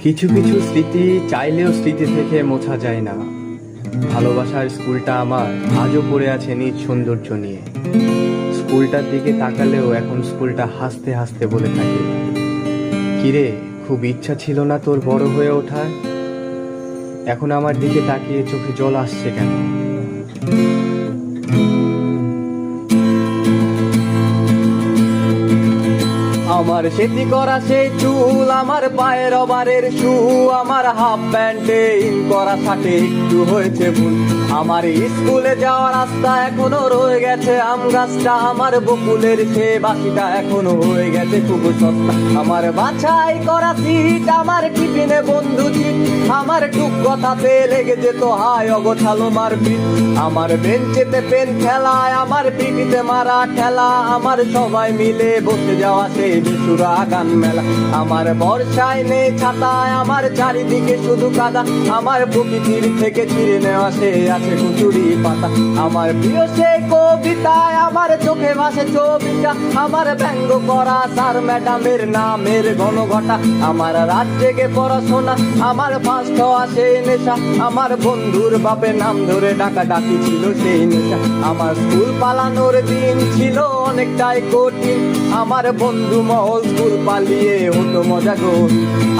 কিছু কিছু স্মৃতি চাইলেও স্মৃতি থেকে মোছা যায় না। ভালোবাসার স্কুলটা আমার আজও পড়ে আছে নিজ সৌন্দর্য নিয়ে। স্কুলটার দিকে তাকালেও এখন স্কুলটা হাসতে হাসতে বলে থাকে, কিরে খুব ইচ্ছা ছিল না তোর বড় হয়ে ওঠার? এখন আমার দিকে তাকিয়ে চোখে জল আসছে কেন? আমার সেটি করা সেই চুল, আমার পায়ের রবারের শু, আমার হাফ প্যান্টে ইন করা শার্টে একটু হয়েছে ভুল। আমার স্কুলে যাওয়ার রাস্তা এখনো রয়ে গেছে আম গাছটা, আমার বকুলের সে বাকিটা এখনো হয়ে গেছে খুব সস্তা। আমার বাছাই করা সিট, আমার টিফিনে বন্ধু চিট, আমার টুক কথাতে লেগে যেত হায় অগোছালো মারপিট। আমার বেঞ্চেতে পেন খেলায়, আমার পিটিতে মারা ঠেলা, আমার সবাই মিলে বসে যাওয়া সেই বেসুরা গান মেলা। আমার বর্ষায় নেই ছাতায়, আমার চারিদিকে শুধু কাদা, আমার প্রকৃতির থেকে ছিঁড়ে নেওয়া সে আছে কুচুরি পাতা। আমার প্রিয় সেই কবিতায় আমার চোখে ভাসে ছবিটা, আমার ব্যঙ্গ করা স্যার ম্যাডামের নামের ঘনঘটা। আমার রাত জেগে পড়াশোনা, আমার ফার্স্ট হওয়া সেই নেশা, আমার বন্ধুর বাপের নাম ধরে ডাকা ডাকি ছিল সেই নেশা। আমার স্কুল পালানোর দিন ছিল অনেকটাই কঠিন, আমার বন্ধু মহল স্কুল পালিয়ে হতো মজা গো।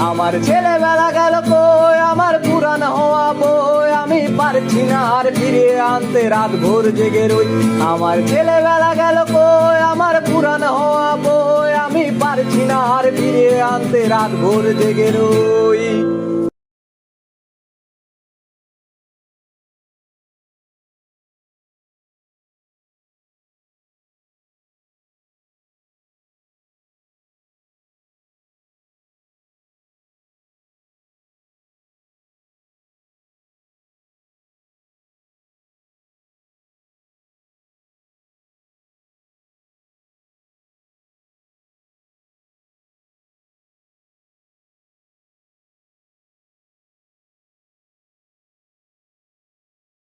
আমার ছেলেবেলা গেল কই, আমার পুরান হওয়া বই আমি পারছি না আর ফিরিয়ে আনতে, রাত ভোর জেগে রই। আমার ছেলেবেলা গেল কই, আমার পুরান হওয়া বই আমি পারছি না আর ফিরিয়ে আনতে, রাত ভোর জেগে রই।